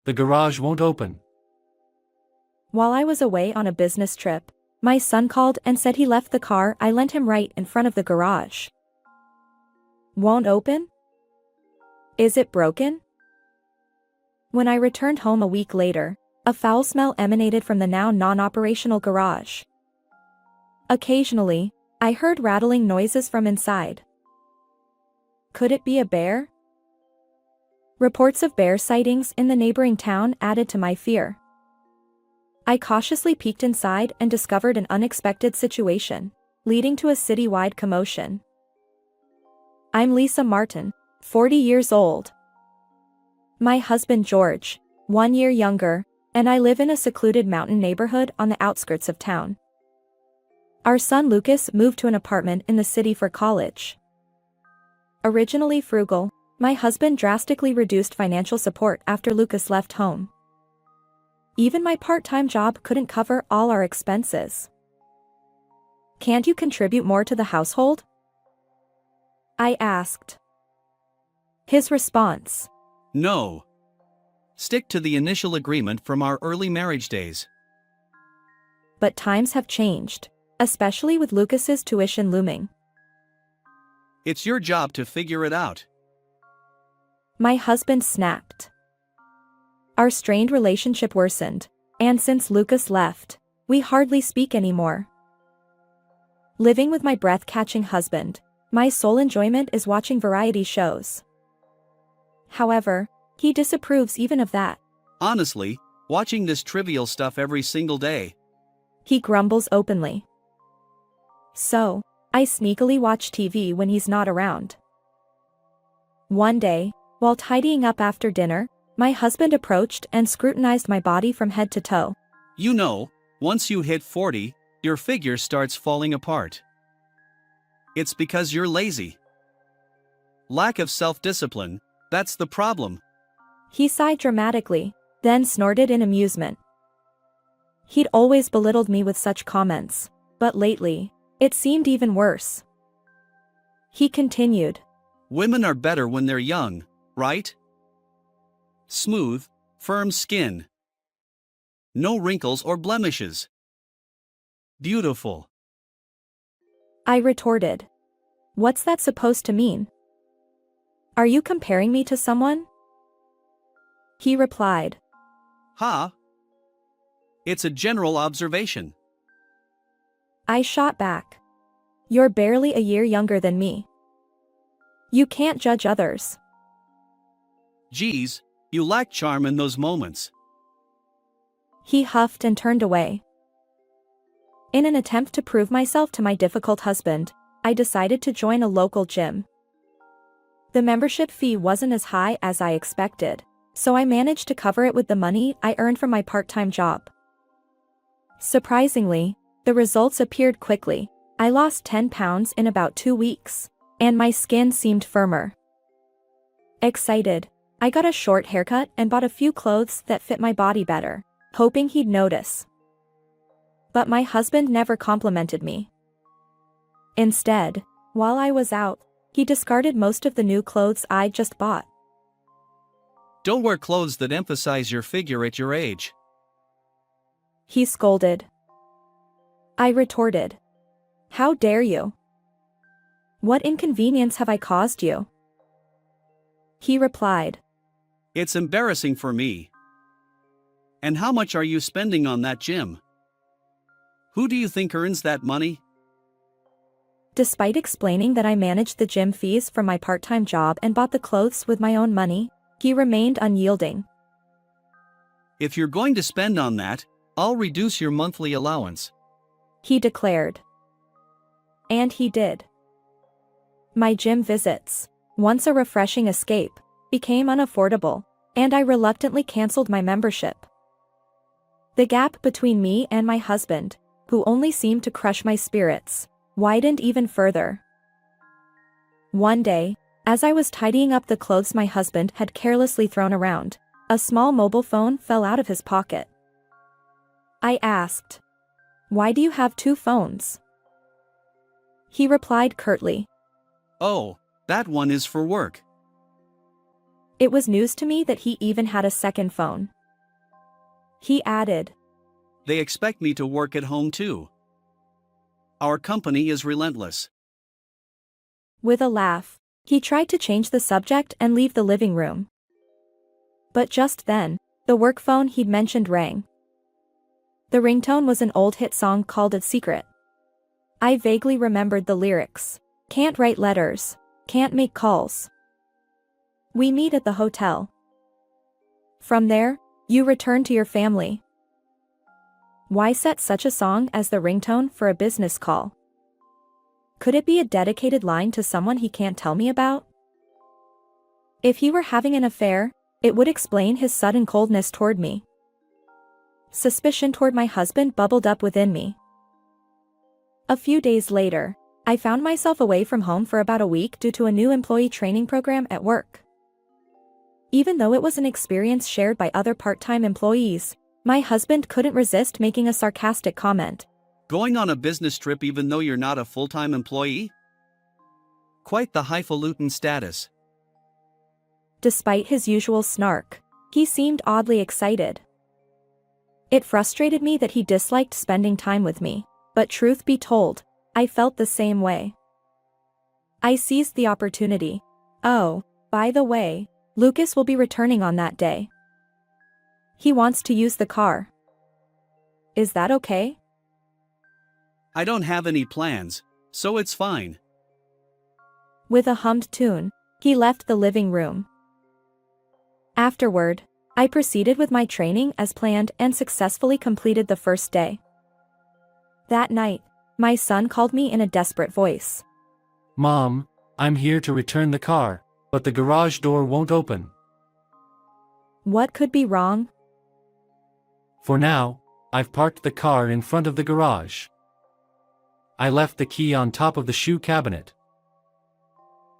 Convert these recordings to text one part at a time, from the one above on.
The garage won't open. While I was away on a business trip, my son called and said he left the car I lent him right in front of the garage. Won't open? Is it broken? When I returned home a week later, a foul smell emanated from the now non-operational garage. Occasionally, I heard rattling noises from inside. Could it be a bear? Reports of bear sightings in the neighboring town added to my fear. I cautiously peeked inside and discovered an unexpected situation, leading to a citywide commotion. I'm Lisa Martin, 40 years old. My husband George, 1 year younger, and I live in a secluded mountain neighborhood on the outskirts of town. Our son Lucas moved to an apartment in the city for college. Originally frugal, my husband drastically reduced financial support after Lucas left home. Even my part-time job couldn't cover all our expenses. Can't you contribute more to the household? I asked. His response: No. Stick to the initial agreement from our early marriage days. But times have changed, especially with Lucas's tuition looming. It's your job to figure it out. My husband snapped. Our strained relationship worsened, and since Lucas left, we hardly speak anymore. Living with my breath-catching husband, my sole enjoyment is watching variety shows. However, he disapproves even of that. Honestly, watching this trivial stuff every single day. He grumbles openly. So, I sneakily watch TV when he's not around. One day, while tidying up after dinner, my husband approached and scrutinized my body from head to toe. You know, once you hit 40, your figure starts falling apart. It's because you're lazy. Lack of self-discipline, that's the problem. He sighed dramatically, then snorted in amusement. He'd always belittled me with such comments, but lately, it seemed even worse. He continued. Women are better when they're young, right? Smooth, firm skin. No wrinkles or blemishes. Beautiful. I retorted. What's that supposed to mean? Are you comparing me to someone? He replied. Ha! It's a general observation. I shot back. You're barely a year younger than me. You can't judge others. Geez, you lack charm in those moments. He huffed and turned away. In an attempt to prove myself to my difficult husband, I decided to join a local gym. The membership fee wasn't as high as I expected, so I managed to cover it with the money I earned from my part-time job. Surprisingly, the results appeared quickly. I lost 10 pounds in about 2 weeks, and my skin seemed firmer. Excited, I got a short haircut and bought a few clothes that fit my body better, hoping he'd notice. But my husband never complimented me. Instead, while I was out, he discarded most of the new clothes I'd just bought. Don't wear clothes that emphasize your figure at your age. He scolded. I retorted. How dare you? What inconvenience have I caused you? He replied. It's embarrassing for me. And how much are you spending on that gym? Who do you think earns that money? Despite explaining that I managed the gym fees from my part-time job and bought the clothes with my own money, he remained unyielding. If you're going to spend on that, I'll reduce your monthly allowance, he declared. And he did. My gym visits, once a refreshing escape, became unaffordable, and I reluctantly canceled my membership. The gap between me and my husband, who only seemed to crush my spirits, widened even further. One day, as I was tidying up the clothes my husband had carelessly thrown around, a small mobile phone fell out of his pocket. I asked, "Why do you have 2 phones?" He replied curtly, "Oh, that one is for work." It was news to me that he even had a second phone. he added. They expect me to work at home too. Our company is relentless. With a laugh, he tried to change the subject and leave the living room. But just then, the work phone he'd mentioned rang. The ringtone was an old hit song called "A Secret." I vaguely remembered the lyrics. Can't write letters, can't make calls. We meet at the hotel. From there, you return to your family. Why set such a song as the ringtone for a business call? Could it be a dedicated line to someone he can't tell me about? If he were having an affair, it would explain his sudden coldness toward me. Suspicion toward my husband bubbled up within me. A few days later, I found myself away from home for about a week due to a new employee training program at work. Even though it was an experience shared by other part-time employees, my husband couldn't resist making a sarcastic comment. Going on a business trip even though you're not a full-time employee? Quite the highfalutin status. Despite his usual snark, he seemed oddly excited. It frustrated me that he disliked spending time with me, but truth be told, I felt the same way. I seized the opportunity. Oh, by the way, Lucas will be returning on that day. He wants to use the car. Is that okay? I don't have any plans, so it's fine. With a hummed tune, he left the living room. Afterward, I proceeded with my training as planned and successfully completed the first day. That night, my son called me in a desperate voice. Mom, I'm here to return the car, but the garage door won't open. What could be wrong? For now, I've parked the car in front of the garage. I left the key on top of the shoe cabinet.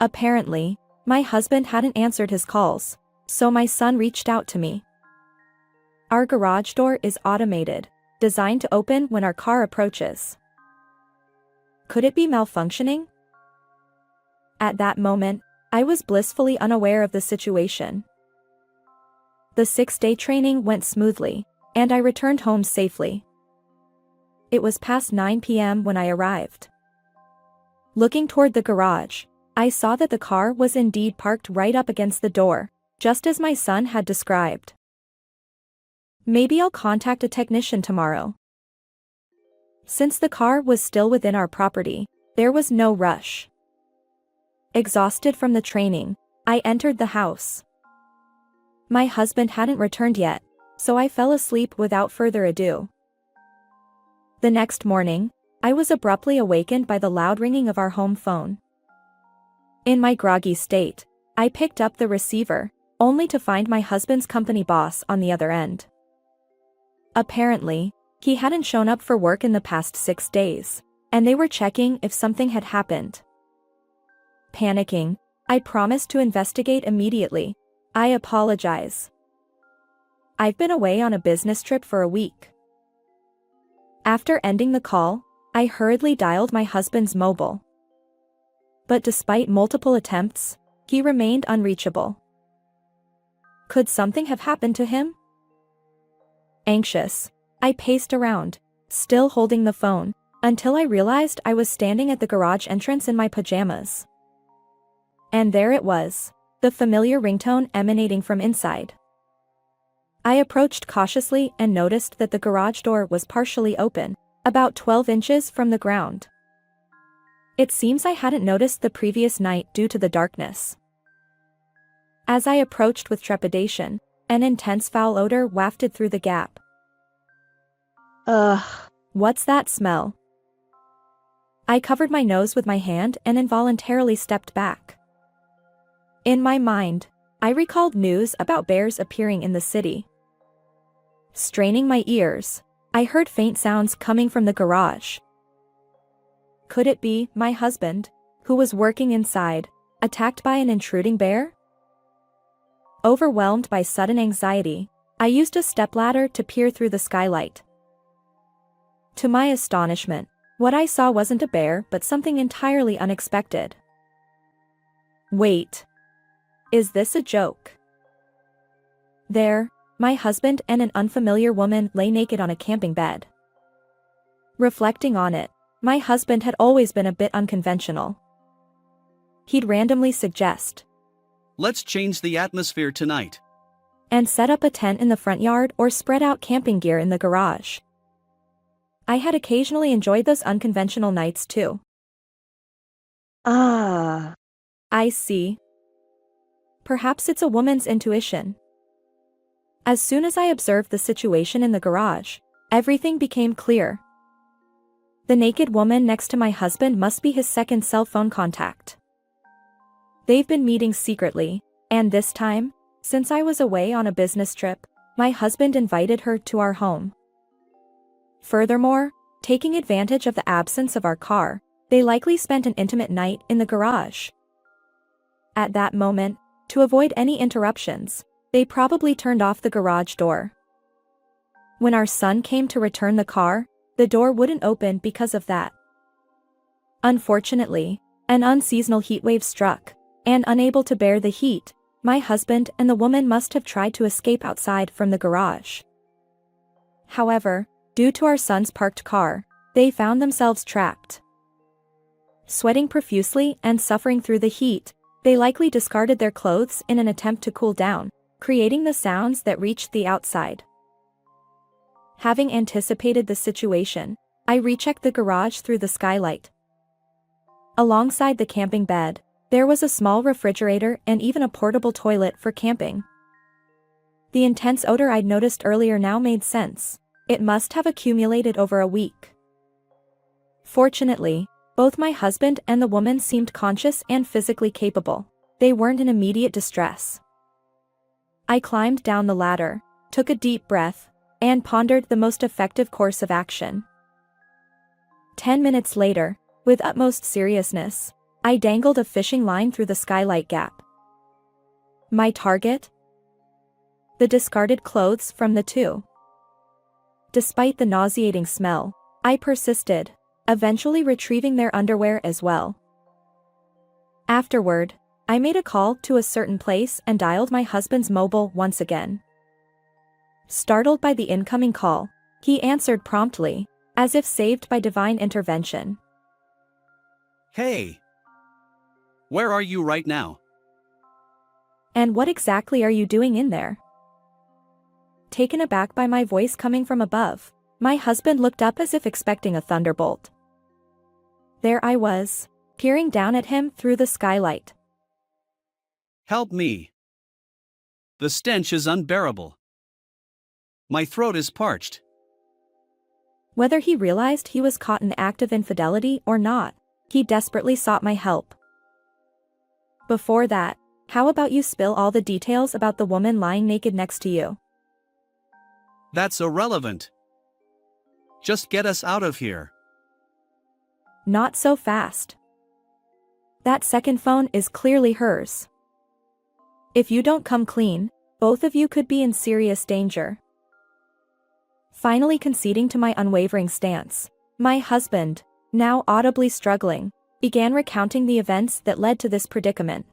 Apparently, my husband hadn't answered his calls, so my son reached out to me. Our garage door is automated, designed to open when our car approaches. Could it be malfunctioning? At that moment, I was blissfully unaware of the situation. The 6-day training went smoothly, and I returned home safely. It was past 9 p.m. when I arrived. Looking toward the garage, I saw that the car was indeed parked right up against the door, just as my son had described. Maybe I'll contact a technician tomorrow. Since the car was still within our property, there was no rush. Exhausted from the training, I entered the house. My husband hadn't returned yet, so I fell asleep without further ado. The next morning, I was abruptly awakened by the loud ringing of our home phone. In my groggy state, I picked up the receiver, only to find my husband's company boss on the other end. Apparently, he hadn't shown up for work in the past 6 days, and they were checking if something had happened. Panicking, I promised to investigate immediately. I apologize. I've been away on a business trip for a week. After ending the call, I hurriedly dialed my husband's mobile. But despite multiple attempts, he remained unreachable. Could something have happened to him? Anxious, I paced around, still holding the phone, until I realized I was standing at the garage entrance in my pajamas. And there it was, the familiar ringtone emanating from inside. I approached cautiously and noticed that the garage door was partially open, about 12 inches from the ground. It seems I hadn't noticed the previous night due to the darkness. As I approached with trepidation, an intense foul odor wafted through the gap. Ugh, what's that smell? I covered my nose with my hand and involuntarily stepped back. In my mind, I recalled news about bears appearing in the city. Straining my ears, I heard faint sounds coming from the garage. Could it be my husband, who was working inside, attacked by an intruding bear? Overwhelmed by sudden anxiety, I used a stepladder to peer through the skylight. To my astonishment, what I saw wasn't a bear but something entirely unexpected. Wait. Is this a joke? There, my husband and an unfamiliar woman lay naked on a camping bed. Reflecting on it, my husband had always been a bit unconventional. He'd randomly suggest, "Let's change the atmosphere tonight." and set up a tent in the front yard or spread out camping gear in the garage. I had occasionally enjoyed those unconventional nights too. Ah, I see. Perhaps it's a woman's intuition. As soon as I observed the situation in the garage, everything became clear. The naked woman next to my husband must be his second cell phone contact. They've been meeting secretly, and this time, since I was away on a business trip, my husband invited her to our home. Furthermore, taking advantage of the absence of our car, they likely spent an intimate night in the garage. At that moment, to avoid any interruptions, they probably turned off the garage door. When our son came to return the car, the door wouldn't open because of that. Unfortunately, an unseasonal heatwave struck, and unable to bear the heat, my husband and the woman must have tried to escape outside from the garage. However, due to our son's parked car, they found themselves trapped. Sweating profusely and suffering through the heat, they likely discarded their clothes in an attempt to cool down, creating the sounds that reached the outside. Having anticipated the situation, I rechecked the garage through the skylight. Alongside the camping bed, there was a small refrigerator and even a portable toilet for camping. The intense odor I'd noticed earlier now made sense. It must have accumulated over a week. Fortunately, both my husband and the woman seemed conscious and physically capable. They weren't in immediate distress. I climbed down the ladder, took a deep breath, and pondered the most effective course of action. 10 minutes later, with utmost seriousness, I dangled a fishing line through the skylight gap. My target? The discarded clothes from the two. Despite the nauseating smell, I persisted, eventually retrieving their underwear as well. Afterward, I made a call to a certain place and dialed my husband's mobile once again. Startled by the incoming call, he answered promptly, as if saved by divine intervention. "Hey! Where are you right now?" "And what exactly are you doing in there?" Taken aback by my voice coming from above, my husband looked up as if expecting a thunderbolt. There I was, peering down at him through the skylight. "Help me. The stench is unbearable. My throat is parched." Whether he realized he was caught in the act of infidelity or not, he desperately sought my help. "Before that, how about you spill all the details about the woman lying naked next to you?" "That's irrelevant. Just get us out of here." "Not so fast. That second phone is clearly hers. If you don't come clean, both of you could be in serious danger." Finally conceding to my unwavering stance, my husband, now audibly struggling, began recounting the events that led to this predicament.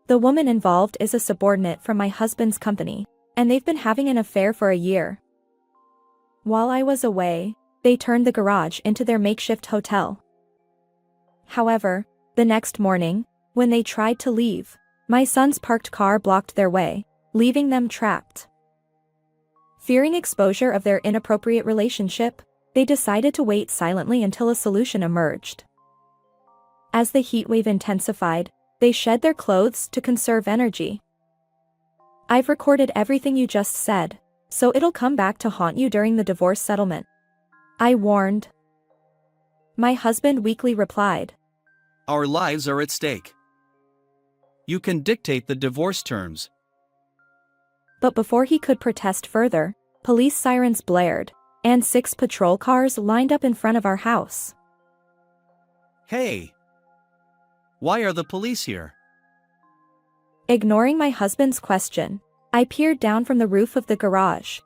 The woman involved is a subordinate from my husband's company, and they've been having an affair for a year. While I was away, they turned the garage into their makeshift hotel. However, the next morning, when they tried to leave, my son's parked car blocked their way, leaving them trapped. Fearing exposure of their inappropriate relationship, they decided to wait silently until a solution emerged. As the heatwave intensified, they shed their clothes to conserve energy. I've recorded everything you just said, so it'll come back to haunt you during the divorce settlement, I warned. My husband weakly replied, "Our lives are at stake. You can dictate the divorce terms." But before he could protest further, police sirens blared, and 6 patrol cars lined up in front of our house. "Hey! Why are the police here?" Ignoring my husband's question, I peered down from the roof of the garage.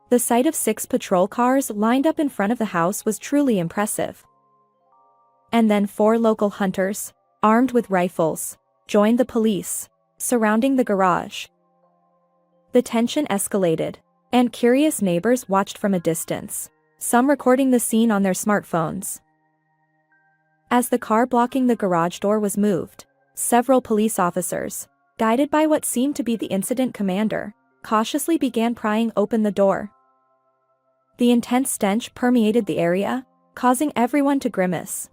The sight of 6 patrol cars lined up in front of the house was truly impressive. And then 4 local hunters, armed with rifles, joined the police, surrounding the garage. The tension escalated, and curious neighbors watched from a distance, some recording the scene on their smartphones. As the car blocking the garage door was moved, several police officers, guided by what seemed to be the incident commander, cautiously began prying open the door. The intense stench permeated the area, causing everyone to grimace.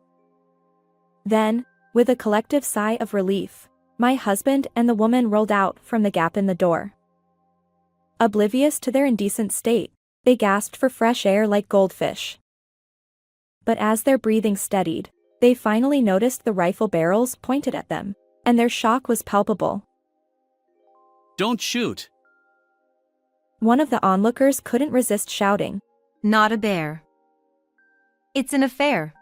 Then, with a collective sigh of relief, my husband and the woman rolled out from the gap in the door. Oblivious to their indecent state, they gasped for fresh air like goldfish. But as their breathing steadied, they finally noticed the rifle barrels pointed at them, and their shock was palpable. Don't shoot! One of the onlookers couldn't resist shouting. Not a bear. It's an affair.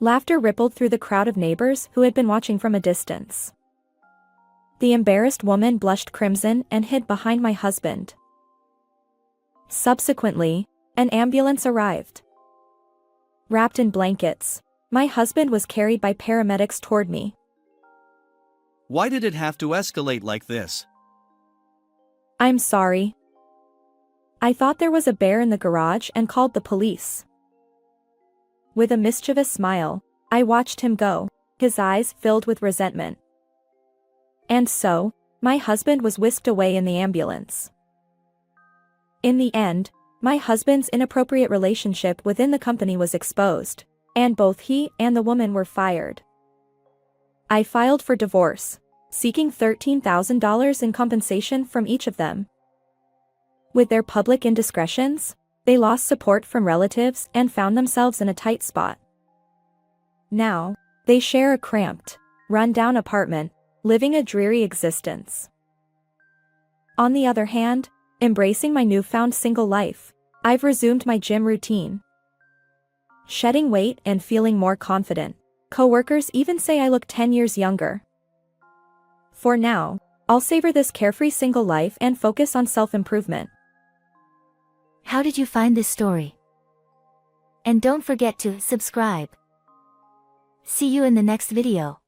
Laughter rippled through the crowd of neighbors who had been watching from a distance. The embarrassed woman blushed crimson and hid behind my husband. Subsequently, an ambulance arrived. Wrapped in blankets, my husband was carried by paramedics toward me. Why did it have to escalate like this? I'm sorry. I thought there was a bear in the garage and called the police. With a mischievous smile, I watched him go, his eyes filled with resentment. And so, my husband was whisked away in the ambulance. In the end, my husband's inappropriate relationship within the company was exposed, and both he and the woman were fired. I filed for divorce, seeking $13,000 in compensation from each of them. With their public indiscretions, they lost support from relatives and found themselves in a tight spot. Now, they share a cramped, run-down apartment, living a dreary existence. On the other hand, embracing my newfound single life, I've resumed my gym routine. Shedding weight and feeling more confident. Coworkers even say I look 10 years younger. For now, I'll savor this carefree single life and focus on self-improvement. How did you find this story? And don't forget to subscribe. See you in the next video.